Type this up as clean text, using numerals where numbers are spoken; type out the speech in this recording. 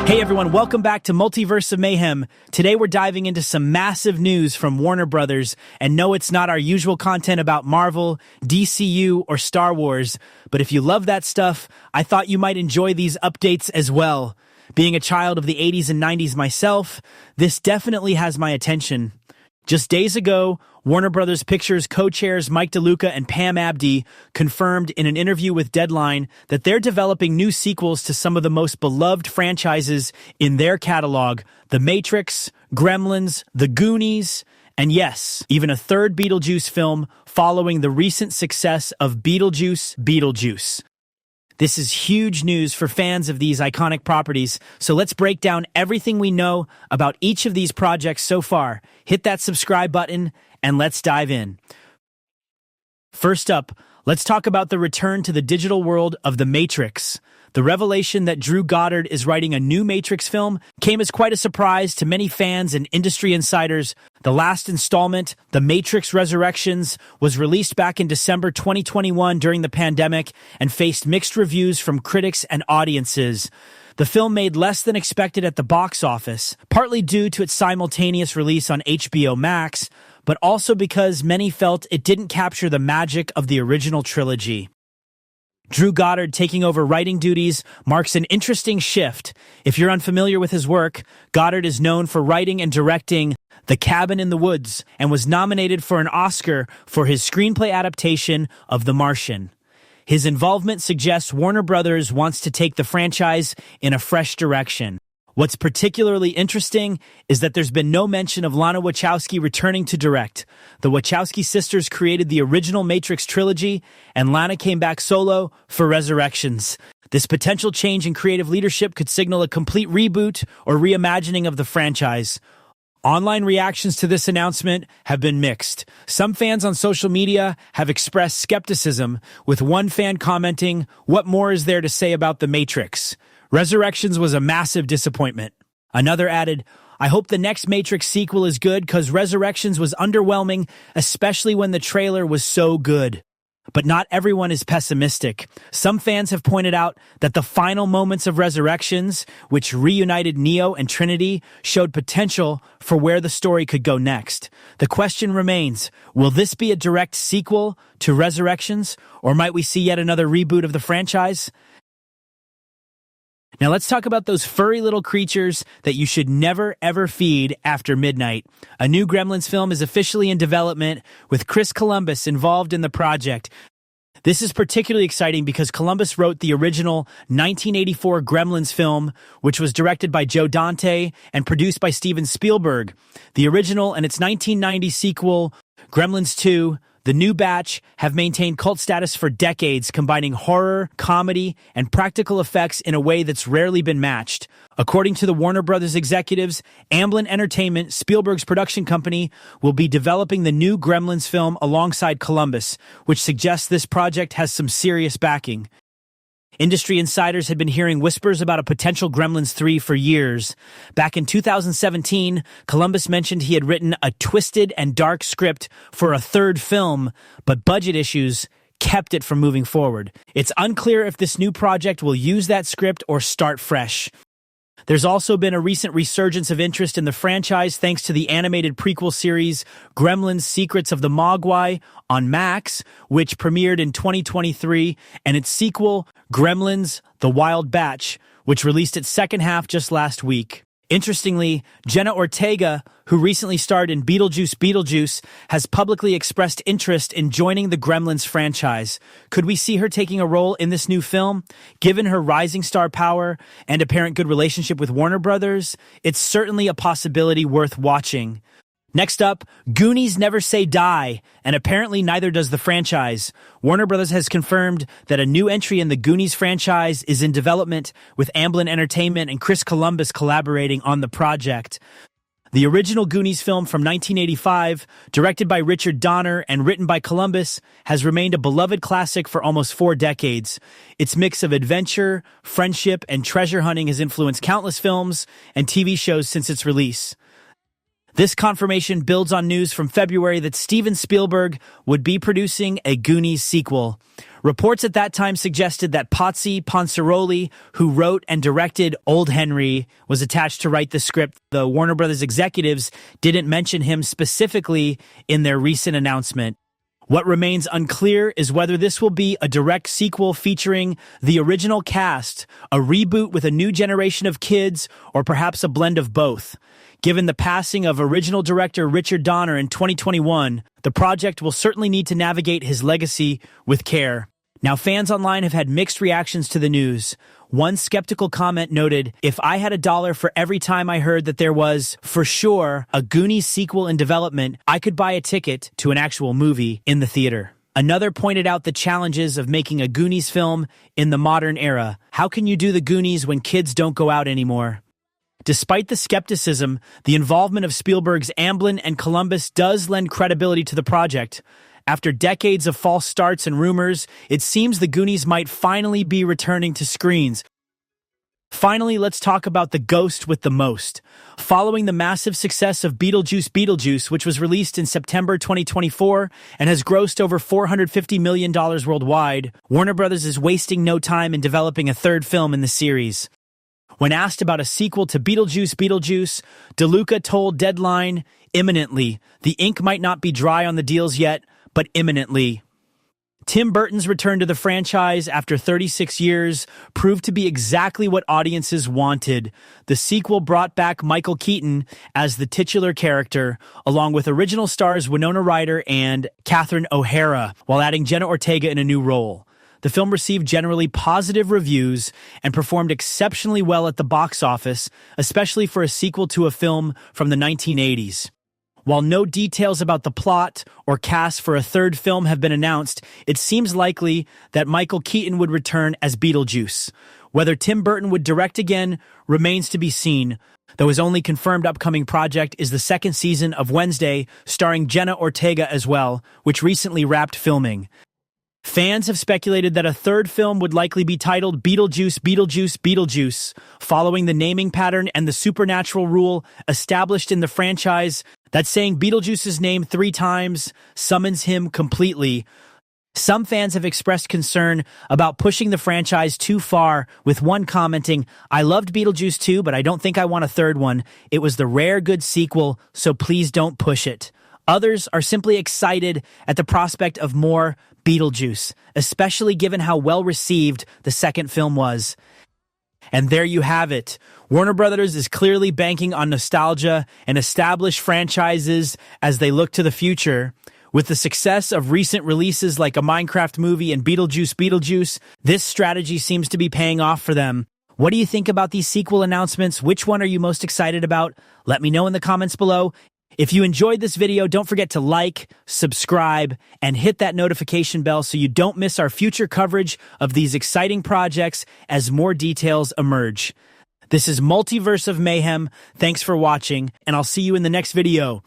Hey everyone, welcome back to Multiverse of Mayhem. Today we're diving into some massive news from Warner Brothers, and no, it's not our usual content about Marvel, DCU, or Star Wars, but if you love that stuff, I thought you might enjoy these updates as well. Being a child of the 80s and 90s myself, this definitely has my attention. Just days ago, Warner Brothers Pictures co-chairs Mike DeLuca and Pam Abdy confirmed in an interview with Deadline that they're developing new sequels to some of the most beloved franchises in their catalog: The Matrix, Gremlins, The Goonies, and yes, even a third Beetlejuice film following the recent success of Beetlejuice Beetlejuice. This is huge news for fans of these iconic properties, so let's break down everything we know about each of these projects so far. Hit that subscribe button, and let's dive in. First up, let's talk about the return to the digital world of The Matrix. The revelation that Drew Goddard is writing a new Matrix film came as quite a surprise to many fans and industry insiders. The last installment, The Matrix Resurrections, was released back in December 2021 during the pandemic and faced mixed reviews from critics and audiences. The film made less than expected at the box office, partly due to its simultaneous release on HBO Max, but also because many felt it didn't capture the magic of the original trilogy. Drew Goddard taking over writing duties marks an interesting shift. If you're unfamiliar with his work, Goddard is known for writing and directing The Cabin in the Woods and was nominated for an Oscar for his screenplay adaptation of The Martian. His involvement suggests Warner Brothers wants to take the franchise in a fresh direction. What's particularly interesting is that there's been no mention of Lana Wachowski returning to direct. The Wachowski sisters created the original Matrix trilogy, and Lana came back solo for Resurrections. This potential change in creative leadership could signal a complete reboot or reimagining of the franchise. Online reactions to this announcement have been mixed. Some fans on social media have expressed skepticism, with one fan commenting, "What more is there to say about The Matrix? Resurrections was a massive disappointment." Another added, "I hope the next Matrix sequel is good because Resurrections was underwhelming, especially when the trailer was so good." But not everyone is pessimistic. Some fans have pointed out that the final moments of Resurrections, which reunited Neo and Trinity, showed potential for where the story could go next. The question remains, will this be a direct sequel to Resurrections, or might we see yet another reboot of the franchise? Now let's talk about those furry little creatures that you should never ever feed after midnight. A new Gremlins film is officially in development, with Chris Columbus involved in the project. This is particularly exciting because Columbus wrote the original 1984 Gremlins film, which was directed by Joe Dante and produced by Steven Spielberg. The original and its 1990 sequel, Gremlins 2, The New Batch, have maintained cult status for decades, combining horror, comedy, and practical effects in a way that's rarely been matched. According to the Warner Brothers executives, Amblin Entertainment, Spielberg's production company, will be developing the new Gremlins film alongside Columbus, which suggests this project has some serious backing. Industry insiders had been hearing whispers about a potential Gremlins 3 for years. Back in 2017, Columbus mentioned he had written a twisted and dark script for a third film, but budget issues kept it from moving forward. It's unclear if this new project will use that script or start fresh. There's also been a recent resurgence of interest in the franchise thanks to the animated prequel series Gremlins Secrets of the Mogwai on Max, which premiered in 2023, and its sequel Gremlins The Wild Batch, which released its second half just last week. Interestingly, Jenna Ortega, who recently starred in Beetlejuice Beetlejuice, has publicly expressed interest in joining the Gremlins franchise. Could we see her taking a role in this new film? Given her rising star power and apparent good relationship with Warner Brothers, it's certainly a possibility worth watching. Next up, Goonies never say die, and apparently neither does the franchise. Warner Brothers has confirmed that a new entry in the Goonies franchise is in development, with Amblin Entertainment and Chris Columbus collaborating on the project. The original Goonies film from 1985, directed by Richard Donner and written by Columbus, has remained a beloved classic for almost 4 decades. Its mix of adventure, friendship, and treasure hunting has influenced countless films and TV shows since its release. This confirmation builds on news from February that Steven Spielberg would be producing a Goonies sequel. Reports at that time suggested that Potsy Ponsaroli, who wrote and directed Old Henry, was attached to write the script. The Warner Brothers executives didn't mention him specifically in their recent announcement. What remains unclear is whether this will be a direct sequel featuring the original cast, a reboot with a new generation of kids, or perhaps a blend of both. Given the passing of original director Richard Donner in 2021, the project will certainly need to navigate his legacy with care. Now, fans online have had mixed reactions to the news. One skeptical comment noted, "If I had $1 for every time I heard that there was, for sure, a Goonies sequel in development, I could buy a ticket to an actual movie in the theater." Another pointed out the challenges of making a Goonies film in the modern era. How can you do the Goonies when kids don't go out anymore? Despite the skepticism, the involvement of Spielberg's Amblin and Columbus does lend credibility to the project. After decades of false starts and rumors, it seems the Goonies might finally be returning to screens. Finally, let's talk about the ghost with the most. Following the massive success of Beetlejuice Beetlejuice, which was released in September 2024 and has grossed over $450 million worldwide, Warner Brothers is wasting no time in developing a third film in the series. When asked about a sequel to Beetlejuice Beetlejuice, Luca told Deadline, "Imminently. The ink might not be dry on the deals yet, but imminently." Tim Burton's return to the franchise after 36 years proved to be exactly what audiences wanted. The sequel brought back Michael Keaton as the titular character, along with original stars Winona Ryder and Catherine O'Hara, while adding Jenna Ortega in a new role. The film received generally positive reviews and performed exceptionally well at the box office, especially for a sequel to a film from the 1980s. While no details about the plot or cast for a third film have been announced, it seems likely that Michael Keaton would return as Beetlejuice. Whether Tim Burton would direct again remains to be seen, though his only confirmed upcoming project is the second season of Wednesday, starring Jenna Ortega as well, which recently wrapped filming. Fans have speculated that a third film would likely be titled Beetlejuice Beetlejuice Beetlejuice, following the naming pattern and the supernatural rule established in the franchise that saying Beetlejuice's name 3 times summons him completely. Some fans have expressed concern about pushing the franchise too far, with one commenting, "I loved Beetlejuice 2, but I don't think I want a third one. It was the rare good sequel, so please don't push it." Others are simply excited at the prospect of more Beetlejuice, especially given how well received the second film was. And there you have it. Warner Brothers is clearly banking on nostalgia and established franchises as they look to the future. With the success of recent releases like a Minecraft movie and Beetlejuice Beetlejuice, this strategy seems to be paying off for them. What do you think about these sequel announcements? Which one are you most excited about? Let me know in the comments below. If you enjoyed this video, don't forget to like, subscribe, and hit that notification bell so you don't miss our future coverage of these exciting projects as more details emerge. This is Multiverse of Mayhem. Thanks for watching, and I'll see you in the next video.